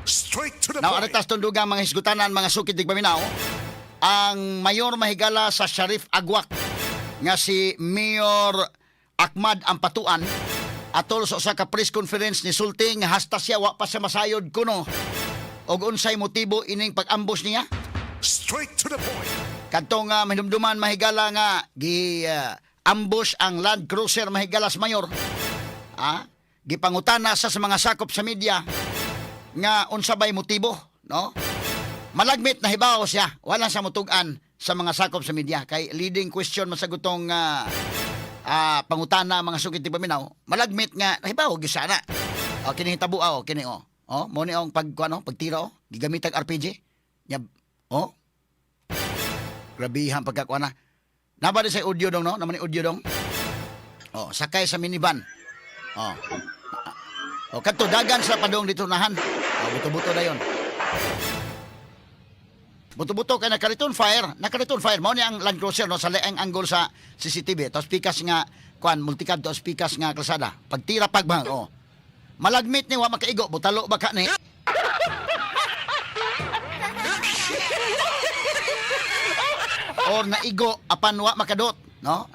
Straight to the Now, point. aritas tundugang mga hisgutanan, mga sukid dig paminaw, ang mayor mahigala sa Sharif Agwak nga si Mayor Ahmad Ampatuan atol sa usa ka press conference ni sulti nga hasta siya wa pa siya masayod kuno og unsay motibo ining pag-ambush niya. Straight to the point. Kadto nga hinumduman mahigala nga ambush ang Land Cruiser mahigala sa mayor. Gipangutana sa mga sakop sa media nga unsa bay motibo, no? Malagmit na hibaw siya, wala sa mutugan sa mga sakop sa media kay leading question masagutong pangutana mga sukid ti paminaw. Malagmit nga nahibaw gyud sana. Kini hitabo kini mo ni ang pagtira gigamit ang RPG. Nya grabihan pagkakuana. Naba sa audio dong, no? Naman ni audio dong. Sakay sa minivan. Kadto dagan sa padong dito nahan. Buto-buto na yon. Buto-buto kay nakariton fire. Mao ni ang Land Cruiser no sa laing angle sa CCTV. Tapos pikas nga multicab to pikas nga kalsada. Pagtira pagbang malagmit ni wa makaigo butalo baka ni. Or naigo apan wa makadot, no?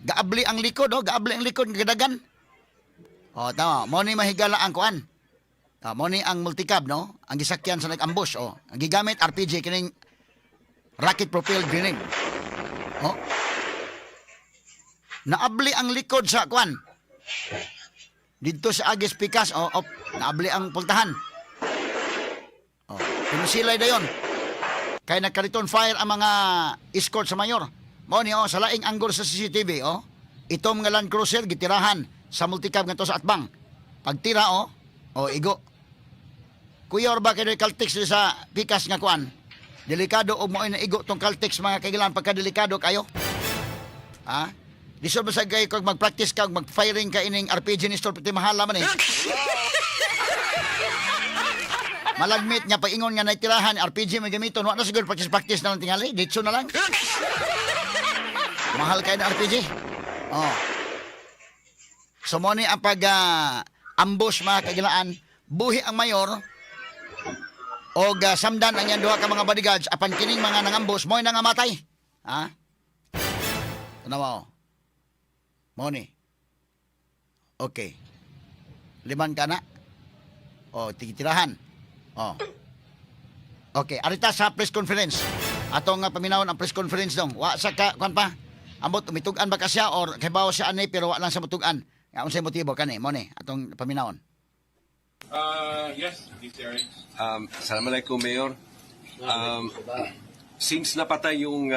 Gaabli ang likod, gaabli ang likod gadagan. Tama, mo ni mahigala ang kuan. Mo ni ang multicab, no? Ang gisakyan sa nag-ambush, ang gigamit RPG kining rocket propelled grenade. Naabli ang likod sa kuan. Dito sa Agis Pikas, naabli ang pultahan. Pinusilay dayon. Kaya nagkariton fire ang mga escort sa mayor. Mo ni sa laing angle sa CCTV, itom nga Land Cruiser gitirahan sa multicab ngadto sa atbang. Pagtira igo. Kuya ba kay Caltex sa pikas nga kuan? Delikado og mo na igo tong Caltex mga kailan pagka delikado kayo. Diso ba sa gay kag mag-practice ka mag-firing ka ining RPG ni store pati mahala man Malagmit nga paingon nga naitirahan RPG may gamiton wa na siguro practice na lang tingali ditso na lang. Mahal kay na RPG. So mo ni ang ambush mga kagilaan, buhi ang mayor og samdan ang yan duha ka mga bodyguards apan kining mga nangambush mo na nga matay. Tanawa mo ni. Okay. Liman ka na? Tigitirahan. Okay, arita sa press conference. Atong paminawon ang press conference dong. Wa sa ka kuan pa. Ambot umitugan ba ka siya or kibaw siya ani pero wa lang sa mutugan. Nga unsay motibo kani mo ni atong paminawon. Yes, Mr. Eric. Assalamualaikum, Mayor. Since napatay yung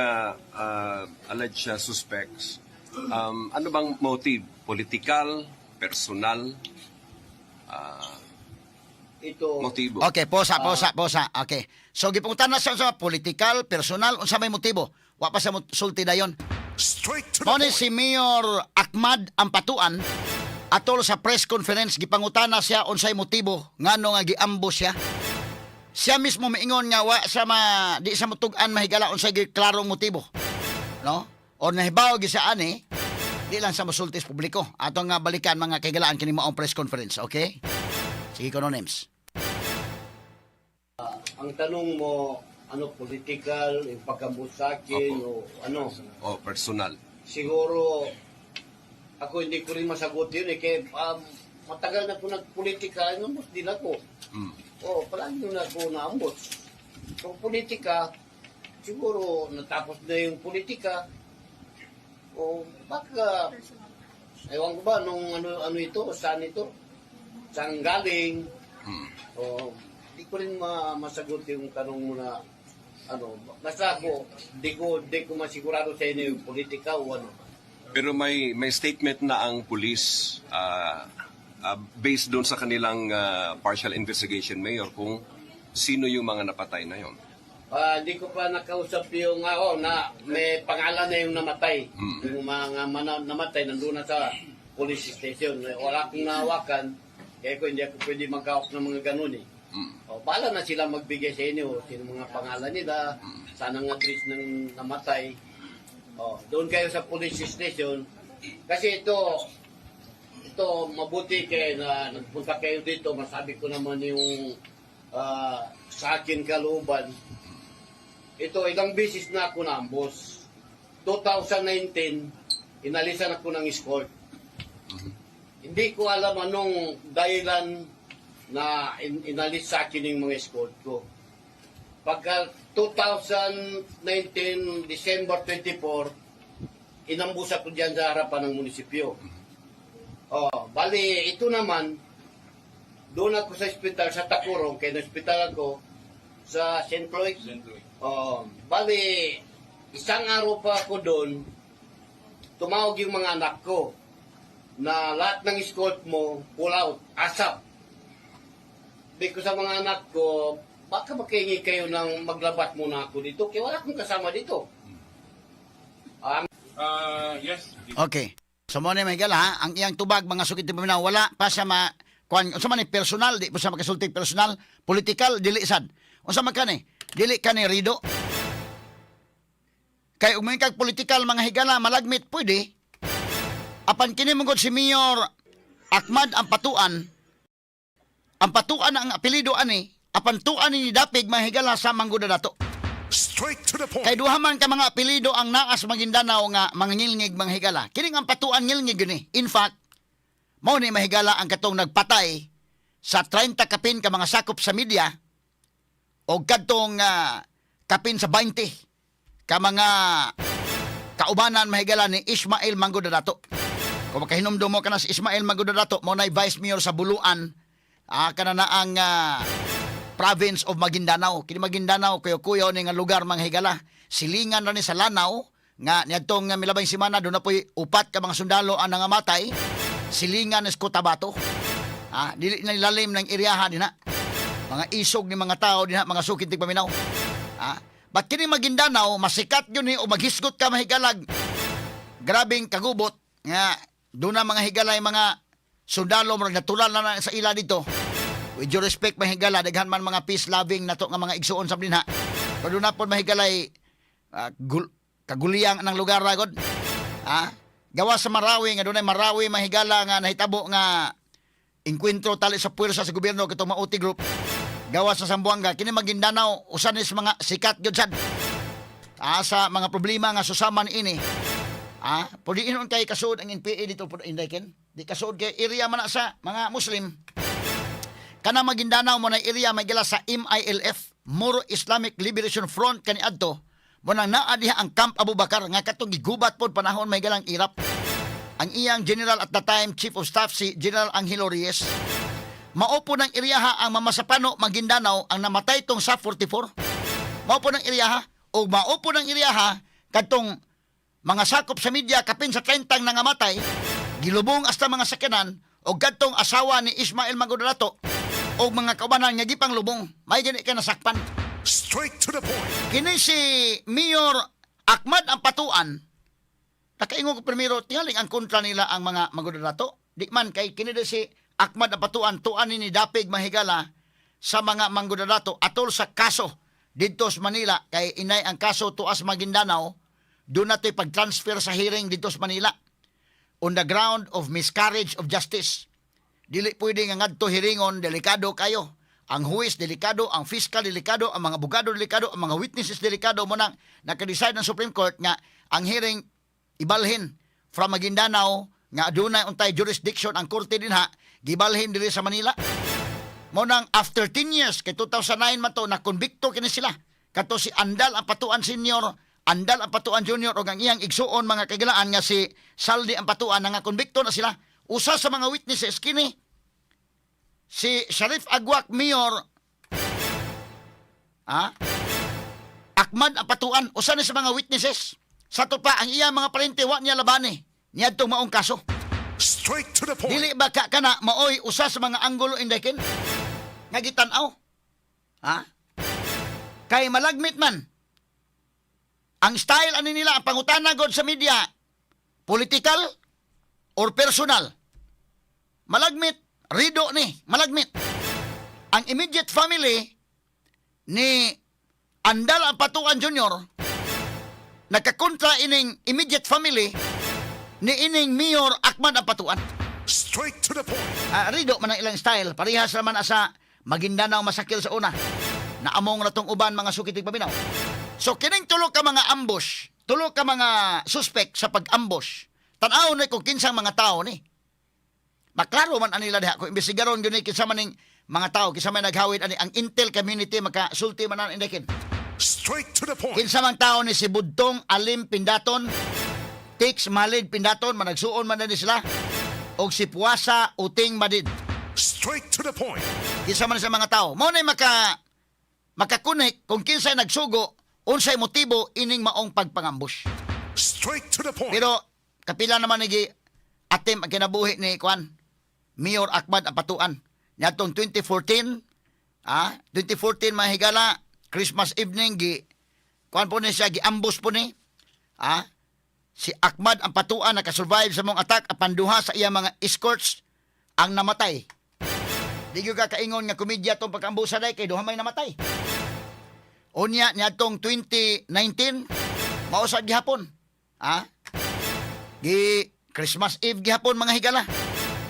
alleged suspects, ano bang motive? Political? Personal? Motibo? Okay, posa. Okay. So gipungutan na siya sa political, personal, unsa may motibo? Wa pa sa sulti dayon. Straight to the Mo ni point. si Mayor Ahmad Ampatuan atol sa press conference gipangutana siya unsay motibo ngano nga giambush siya. Siya mismo miingon nga wa sa di sa mutugan mahigala unsay klarong motibo. No? O nahibaw gi sa ani di lang sa masultis publiko. Atong nga balikan mga kaigalaan kini maong press conference, okay? Sige ko no names. Ang tanong mo, political, yung pagkambus sa akin, o ano? Personal. Siguro, ako hindi ko rin masagot yun kaya matagal na po nagpolitika, inambos din ako. Palagi na ako naambos. So, politika, siguro natapos na yung politika, baka, ewan ko ba, nung ano ito, saan ito? Saan galing? Hindi ko rin masagot yung tanong mo na basta ako, di ko masigurado sa inyo yung politika o ano. Pero may statement na ang police based doon sa kanilang partial investigation, Mayor, kung sino yung mga napatay na yon. Hindi ko pa nakausap yung na may pangalan na yung namatay. Yung mga namatay nandun na sa police station. Wala akong nahawakan, kaya ko hindi ako pwede mag-hawak ng mga ganun bahala na sila magbigay sa inyo sino mga pangalan nila, saan ang address ng namatay. Doon kayo sa police station. Kasi ito mabuti kayo na nagpunta kayo dito. Masabi ko naman yung sa akin kalooban. Ito, ilang beses na ako naambos. 2019, inalisan ako ng escort. Hindi ko alam anong dahilan na inalis sa akin yung mga escort ko. Pagka 2019, December 24, inambus ako dyan sa harapan ng munisipyo. Bali, ito naman, doon ako sa ospital sa Takurong, kaya na-ospital ako sa St. Louis. Bali, isang araw pa ako doon, tumawag yung mga anak ko na lahat ng escort mo, pull out, asap. Sabi ko sa mga anak ko, baka makahingi kayo ng maglabas muna ako dito, kaya wala akong kasama dito. Yes. Okay. So mo ni Miguel ha, ang iyang tubag mga sukit paminaw wala pa sa kuan unsa man ni personal, di pa sa makasulti personal, political dili sad. Unsa man kani? Dili kani rido. Kay ug may kag political mga higala malagmit pwede. Apan kini mongod si Mayor Ahmad ang patuan. Ang patuan ang apelyido ani, apan tuan ni dapig mga higala sa Mangguda dato. Straight to the point. Kay duha man ka mga apelyido ang naas Maguindanao nga mga ngilngig mga higala. Kini ang patuan ngilngig ni. In fact, mao ni mahigala ang katong nagpatay sa 30 kapin ka mga sakop sa media o kadtong kapin sa 20 ka mga kaubanan mahigala ni Ismael Mangguda dato. Kung makahinumdum mo ka na si Ismael Mangguda dato, mo na Vice Mayor sa Buluan, kana na ang province of Maguindanao. Kini Maguindanao kuyo-kuyo ni nga lugar mga higala. Silingan ra ni sa Lanao nga niadtong milabay semana do na poy upat ka mga sundalo ang nangamatay. Silingan ni Cotabato. Dili na ilalim ng iriyaha dinha. Mga isog ni mga tao dinha, mga sukit tig paminaw. But kini Maguindanao masikat yun ni o maghisgot ka mahigalag. Grabing kagubot nga do na mga higalay mga sundalo mo natural na sa ila dito. With due respect mahigala, daghan man mga peace-loving na to nga mga igsuon sa dinha. Pero na po mahigalay kaguliyang ng lugar ragod. Gawa sa Marawi, nga doon ay Marawi mahigala nga nahitabo nga inkwentro tali sa puwersa sa gobyerno kitong Mauti Group. Gawa sa Zamboanga, kini Maguindanao, usan is mga sikat yun sad. Sa mga problema nga susaman ini. Pwede inon kay kasuod ang NPA dito po Indayken. Di kasuod kay area man na sa mga Muslim. Kana Maguindanao mo na area may gila sa MILF, Moro Islamic Liberation Front kaniadto. Mo nang naa diha ang Camp Abu Bakar nga katong gigubat pod panahon may galang irap. Ang iyang general at the time Chief of Staff si General Angelo Reyes. Maupo ng iriyaha ang Mamasapano Maguindanao ang namatay tong sa 44. Maupo ng iriyaha o maupo ng iriyaha katong mga sakop sa media kapin sa 30 nangamatay, gilubong hasta mga sakyanan o katong asawa ni Ismael Mangguda dato o mga kaubanan nga gipang lubong, may gani ka nasakpan. Straight to the point. Kini si Mayor Ahmad ang patuan. Nakaingon ko primero, tingaling ang kontra nila ang mga Mangguda dato. Di man kay kini si Ahmad ang patuan, tuan ni dapig mahigala sa mga Mangguda dato atol sa kaso dito sa Manila. Kay inay ang kaso tuas Maguindanao, doon natin pag-transfer sa hearing dito sa Manila on the ground of miscarriage of justice. Dili pwede nga ngadto hiringon, delikado kayo. Ang huwis delikado, ang fiscal delikado, ang mga abogado delikado, ang mga witnesses delikado mo nang naka-decide ng Supreme Court nga ang hearing ibalhin from Maguindanao nga adunay untay jurisdiction ang korte dinha gibalhin diri sa Manila. Mo nang after 10 years kay 2009 man to na konbikto kini sila. Kato si Andal ang patuan senior, Andal ang patuan junior o ang iyang igsuon mga kagilaan nga si Saldi ang patuan nga konbikto na sila. Usa sa mga witnesses kini si Sharif Agwak Mayor Ahmad ang patuan. Usa ni sa mga witnesses. Sa to pa ang iya mga parente wa niya labani. Niya itong maong kaso. Straight to the point. Dili ba ka kana maoy usa sa mga anggulo Indayken nga gitanaw? Kay malagmit man ang style ani nila ang pangutana god sa media, political or personal. Malagmit, rido ni, malagmit. Ang immediate family ni Andal ang patuan junior nagkakontra ining immediate family ni ining Mayor Ahmad ang patuan. Straight to the point. Rido man ang ilang style. Parihas naman sa Maguindanao masakil sa una. Naamong na tong uban mga sukitig paminaw. So kining tulo ka mga ambush, tulo ka mga suspect sa pag-ambush. Tan-aw na kung kinsang mga tao ni. Maklaro man anila diha kung imbestigaron gyud ni kinsa maning mga tao kinsa may naghawid ani ang intel community makasulti man ang indekin. Straight to the point. Kinsa mang tao ni si Budtong Alim Pindaton, Tix Malid Pindaton managsuon man na ni sila og si Puasa Uting Madid. Straight to the point. Kinsa man sa mga tao. Mao na makakunik kung kinsay nagsugo unsay motibo ining maong pagpangambush. Straight to the point. Pero kapila naman nigi atim ang kinabuhi ni Kwan Mayor Ahmad Apatuan. Niadtong 2014, 2014 mahigala Christmas evening Kwan po ni siya giambus po ni si Ahmad Apatuan nakasurvive sa mong attack apan duha sa iya mga escorts ang namatay. Di gyud ka kaingon nga komedya tong pag-ambusa day kay duha may namatay. Unya niadtong 2019 mao sa gihapon. Gi Christmas Eve gihapon mga higala.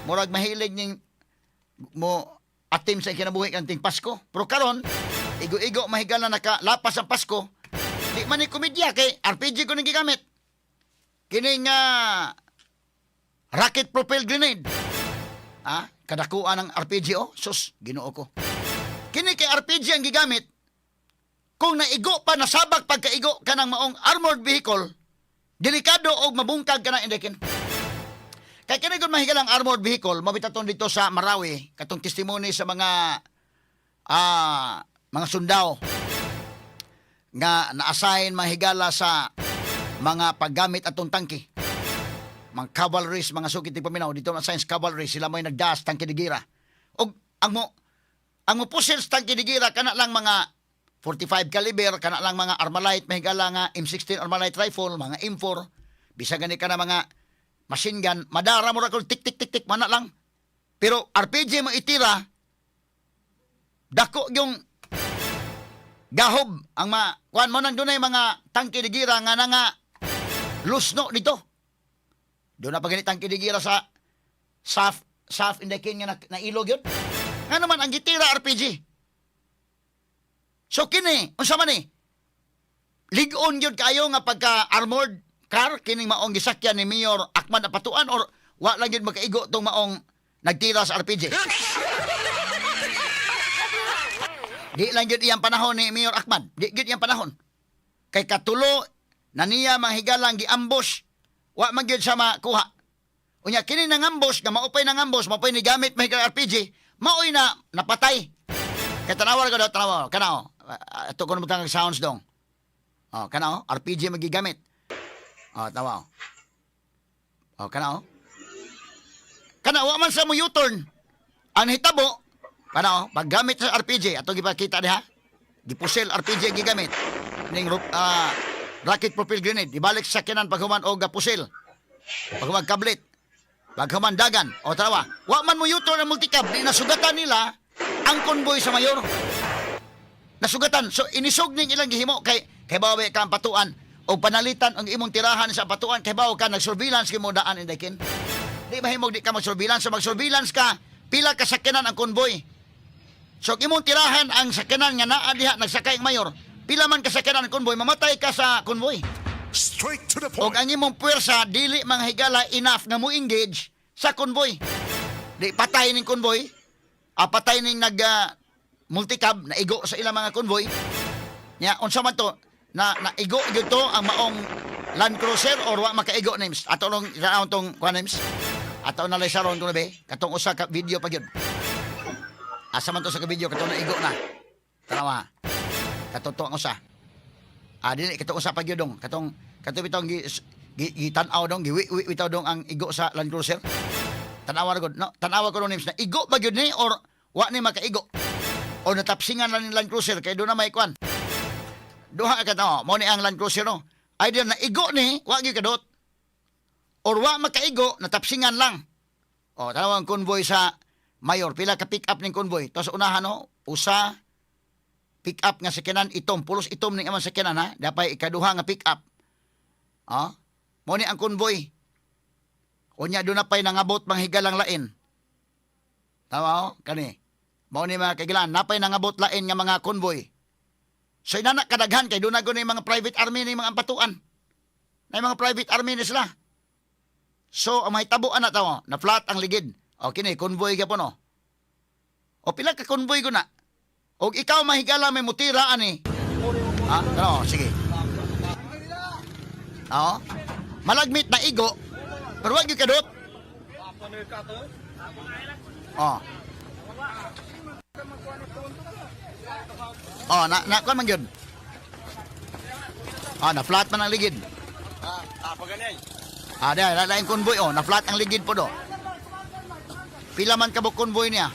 Murag mahilig ning mo atim sa kinabuhi kanting Pasko. Pero karon igo-igo mahigala nakalapas ang Pasko. Di man ni komedya kay RPG ko ning gigamit. Kining rocket propelled grenade. Kadakuan ng RPG sus, Ginoo ko. Kini kay RPG ang gigamit. Kung naigo pa nasabak pagkaigo ka ng maong armored vehicle, delikado og mabungkag ka na indekin. Kaya kini kung mahigalang armored vehicle, mabitaton dito sa Marawi, katong testimony sa mga sundao nga na-assign mahigala sa mga paggamit atong tangke. Mga cavalries, mga sukit paminaw dito na science cavalry, sila may nagdas tangke digira. Og ang mo pusil sa tangke digira kana lang mga 45 caliber, kana lang mga Armalite, mahigala nga M16 Armalite rifle, mga M4, bisa gani ka na mga machine gun, madara mo ra kung tik tik tik tik mana lang. Pero RPG mo itira, dako yung gahob ang kuan mo nang dunay mga tangke digira nga nga lusno dito. Doon na paganit ang kinigira sa SAF indekin nga na ilog yun. Nga naman, ang gitira RPG. So kini, unsa man ni? Ligon yun kayo nga pagka-armored car, kining maong gisakyan ni Mayor Ahmad Apatuan or wa lang yun magkaigo tong maong nagtira sa RPG. Di lang yun iyang panahon ni Mayor Ahmad. Di yun iyang panahon. Kay katulo, na niya manghigalang gi-ambush wa man gyud sa makuha. Unya kini nang ambush nga maupay nang ambush, maupay ni gamit mahigala RPG, maoy na napatay. Kay tanawar ko daw tanaw, kanao. Ato ko nang sounds dong. Kanao, RPG magigamit. Tawa. Kanao. Kanao man sa mo U-turn. Ang hitabo, kanao, paggamit sa RPG, ato gipakita diha. Gipusil RPG gigamit. Ning rocket propelled grenade, ibalik sa sakyanan paghuman og pusil. Paghuman kablit. Paghuman dagan. O tawa, wa man mo yuto ng multicab, di nasugatan nila ang konvoy sa mayor. Nasugatan. So inisog ning ilang gihimo kay bawi ka ang patuan o panalitan ang imong tirahan sa patuan kay bawo ka nag-surveillance kay mo daan indekin. Di mahimog di ka mag-surveillance, so mag-surveillance ka pila ka sakyanan ang konvoy. So imong tirahan ang sakyanan nga naa diha nagsakay ang mayor. Pila man kasakyanan ng konvoy, mamatay ka sa konvoy. Straight to the O point. ang imong puwersa, dili mga higala enough nga mo engage sa konvoy. Di patay ning konvoy, patay ning multicab, naigo sa ilang mga konvoy. Unsa man to, naigo dito ang maong Land Cruiser or wa makaigo names. Ato nung raon tong names. Ato na saron ko na be, katong usa ka video pa gyud. Asa man to sa video katong naigo na. Tanawa. Katoto ang usa. Dili katong usa pa gyud dong. Katong bitong gitanaw dong, giwi bitaw dong ang igo sa Land Cruiser. Tanawa gud, no? Tanawa ko names na igo ba gyud ni or wa ni makaigo. O natapsingan lang ni Land Cruiser kay do na may kwan. Duha ka to, mo ni ang Land Cruiser no. Idea na igo ni, wa gyud kadot. Or wa makaigo, natapsingan lang. Tanawa ang convoy sa mayor, pila ka pick up ning convoy. Tapos unahan no, usa pick up nga sakyanan itom, pulos itom ning amang sakyanan ha, dapay ikaduha nga pick up. Mo ni ang convoy. Unya do na pay nangabot manghigalang lain. Tawa kani. Mao ni mga kaigilan, napay nangabot lain nga mga convoy. So inanak kadaghan kay doon na yung mga private army ni mga ampatuan. Na mga private army ni sila. So ang mahitabuan na tao, na flat ang ligid. O kini convoy ka po no. O pila ka convoy ko na. O ikaw mahigala may mutira ani. Ha? Ano, sige. Oo. Malagmit na igo. Pero wag yung kadot. Oh. Oh, na kuan man gyud. Ah, na flat man ang ligid. Ada lain convoy oh, na flat ang ligid po do. Pila man kabuk convoy niya?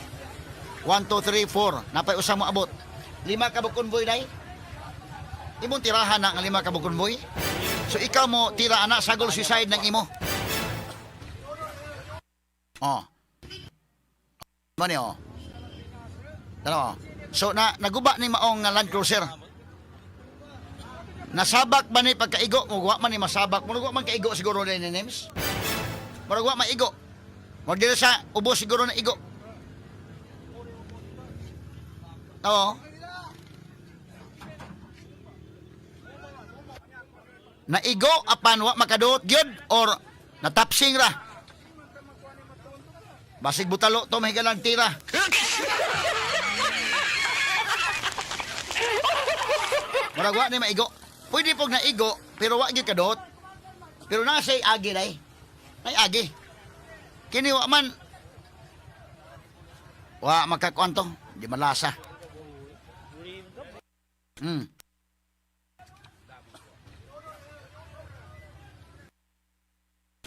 1 2 3 4. Napay usa mo abot. 5 kabuk convoy dai. Imong tirahan na ang 5 kabuk convoy. So ikaw mo tira ana sagol suicide ng imo. Oh. Mani oh. Dalo. So naguba ni maong nga Land Cruiser. Nasabak ba ni pagkaigo? Mugwa man ni masabak. Mugwa man kaigo siguro din ni names. Mugwa maigo. Wag dira sa ubos siguro na igo. Oo. Naigo apan wa makadot gyud or natapsing ra. Basig butalo to mahigalang tira. Murag wa ni maigo. Pwede pog naigo pero wa gyud kadot. Pero nasay agi dai. Ay agi. Kini wa man wa makakuan to, di malasa.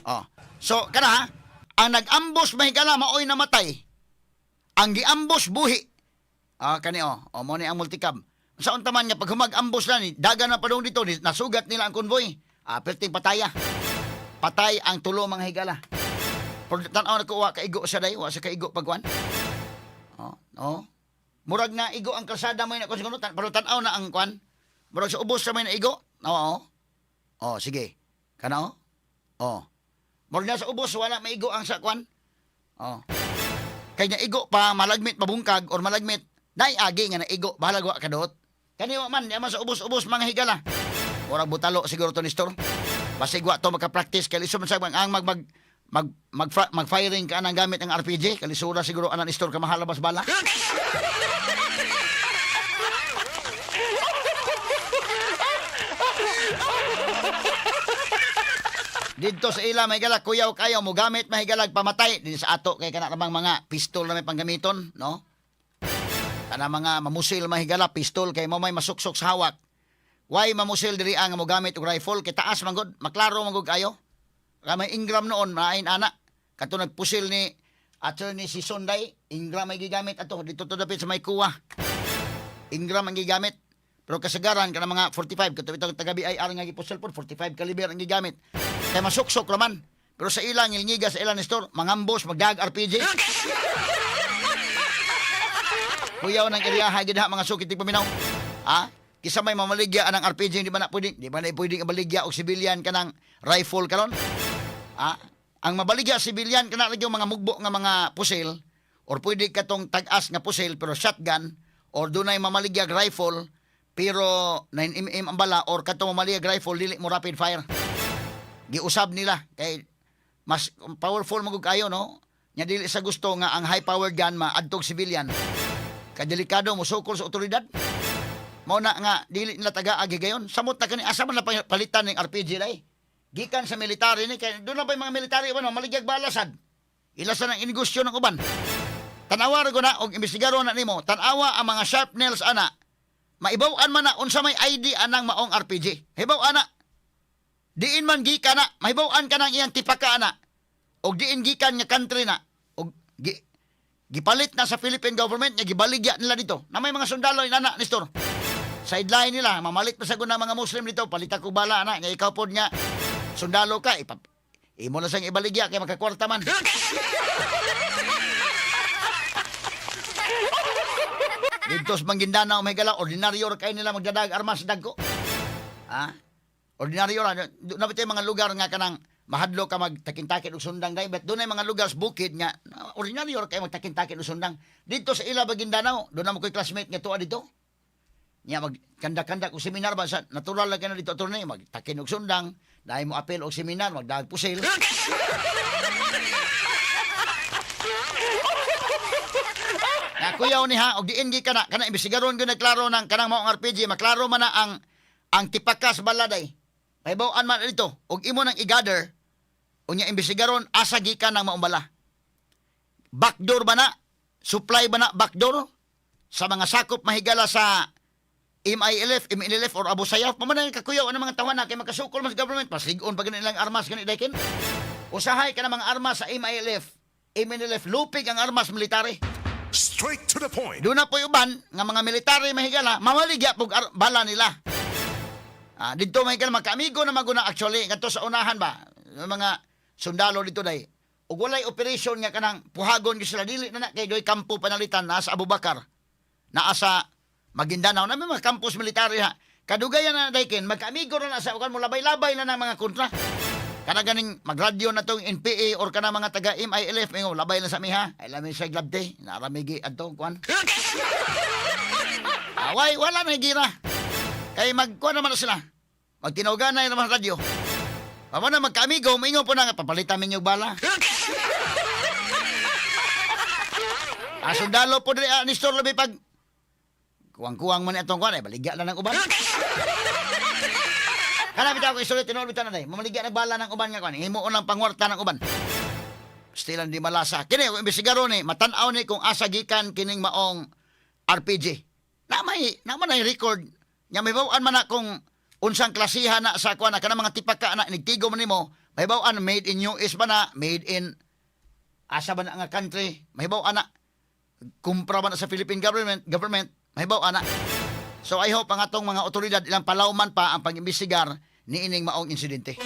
Oh. So kana ang nag-ambush mahigala maoy namatay. Ang gi-ambush buhi. Ah kani oh, mo ni ang multicab. Sa untaman nga pag humag-ambush na ni dagan na padung dito nasugat nila ang convoy. Perting pataya. Patay ang tulo mga higala. Pero tan-aw na ko wa kaigo sa day, wa sa kaigo pagwan. Oh. Murag na igo ang kalsada mo na ko siguro pero tan-aw na ang kwan. Murag sa ubos sa may na igo. Oo. Oh, sige. Kana oh. Oh. Murag na sa ubos wala maigo ang sa kwan. Oh. Kay nya igo pa malagmit mabungkag or malagmit dai agi nga na igo bahalag wa kadot. Kani wa man yaman sa ubos-ubos mga higala. Murag butalo siguro to ni store. Basig wa to maka-practice kay lisod man sa ang mag-firing ka nang gamit ang RPG, kalisura siguro anan store ka mahalabas bala. Dito sa ila may galak kuyaw kayo mo gamit mahigalag pamatay din sa ato kay kana namang mga pistol na may panggamiton, no? Kana mga mamusil mahigala pistol kay mo may masuksok sa hawak. Why mamusil diri ang mo gamit og rifle kay taas man gud, maklaro man gud kayo. May Ingram noon, maain ana. Kato nagpusil ni attorney si Sunday, Ingram ay gigamit ato dito to dapit sa may kuwa. Ingram ang gigamit. Pero kasagaran kana mga 45 kato ito taga-BIR nga gipusil pod 45 caliber ang gigamit. Kay masuksok raman. Pero sa ilang ngilngiga sa ilang store, mangambos magdag RPG. Kuyaw nang iriyaha gid ha mga sukit paminaw. Kisa may mamaligya anang RPG di ba na pwede baligya og civilian kanang rifle karon. Ang mabaligya civilian kana lagi mga mugbo nga mga pusil or pwede katong tag-as nga pusil pero shotgun or dunay mamaligya rifle pero 9mm ang bala or katong mamaligya rifle dili mo rapid fire. Giusab nila kay mas powerful magug kayo no. Nya dili sa gusto nga ang high powered gun maadtog civilian. Kay delikado mo sukol sa otoridad. Mao na nga dili nila taga-agi gayon. Samot na kani asa man na palitan ning RPG dai. Gikan sa military ni kay doon na ba yung mga military ano maligyag balasad. Ilasan ang inegosyo ng uban. Tanawa ra na og imbestigaro na nimo. Tanawa ang mga sharp nails ana. Maibaw-an man na unsa may ID anang maong RPG. Hibaw ana. Diin man gikan na, mahibaw-an ka nang iyang tipaka ana. Og diin gikan nga country na. Og gipalit na sa Philippine government nga gibaligya nila dito. Na may mga sundalo inana ni store. Sideline nila, mamalit pa sa guna mga Muslim dito, palita ko bala na, nga ikaw po niya, sundalo ka, imo na sang ibaligya, kaya magkakwarta man. Dito sa Manguindanao, may gala, ordinaryo kayo nila magdadag armas dagko. Ordinaryo ra, doon na ba tayo mga lugar nga kanang mahadlo ka magtakin-takin og sundang day, but doon ay mga lugar sa bukid nga ordinaryo kay magtakin-takin og sundang. Dito sa Ila Baguindanao, doon na mo ko'y classmate nga tuwa dito. Nya magkanda-kanda og seminar ba sa natural lang kana dito attorney, magtakin og sundang, dahil mo apel og seminar, magdag pusil. Na kuyaw ni ha, og diin gi kana kana imbestigaron gyud klaro nang kanang mao ang RPG, maklaro man na ang tipakas baladay. Mahibaw-an man dito, og imo nang i-gather unya imbestigaron asa gikan nang maumbala. Backdoor ba na? Supply ba na backdoor sa mga sakop mahigala sa MILF or Abu Sayyaf? Pamanay kakuyaw ang mga tawanan kay makasukol mas government pasigon pa ganilang armas gani daykin. Usahay ka ng mga armas sa MILF lupig ang armas military. Straight to the point. Doon na po uban nga mga military mahigala, mamaligya pog bala nila. Dito mahigala magkaamigo na maguna actually ngadto sa unahan ba mga sundalo dito day. Ug walay operation nga kanang puhagon gyud sila dili na kay doy kampo panalitan na sa Abubakar. Naa sa Maguindanao na may mga campus military ha. Kadugayan na daykin magkaamigo na sa ukan mo labay-labay na ng mga kontra. Kana ganing magradyo na tong NPA or kana mga taga MILF ngo labay na sa miha. Ay lamin sa glabte, naramigi adto kuan. Away wala na gira. Kay magkuan naman na sila. Magtinawgan na yung mga radyo. Pamo na magkaamigo, maingo po na nga papalitan minyo bala. Sundalo po dili ni store labi pag kuwang-kuwang man itong kuan ay baligya na ng uban. Kana bitaw ko isulit tinulitan na day. Mamaligya na bala ng uban nga kuan. Himuon lang pangwarta ng uban. Stilan di malasa. Kini ko imbestigaron ni matan-aw ni kung asa gikan kining maong RPG. Naman ay record. Nya may bawan man na kung unsang klasihan na sa kuan na kana mga tipaka na nigtigo man nimo. May bawan made in US ba na, made in asa ba na nga country. May bawan na kumpra ba na sa Philippine government. May bawan na. So I hope ang atong mga otoridad ilang palawman pa ang pag-imbestigar ni ining maong insidente.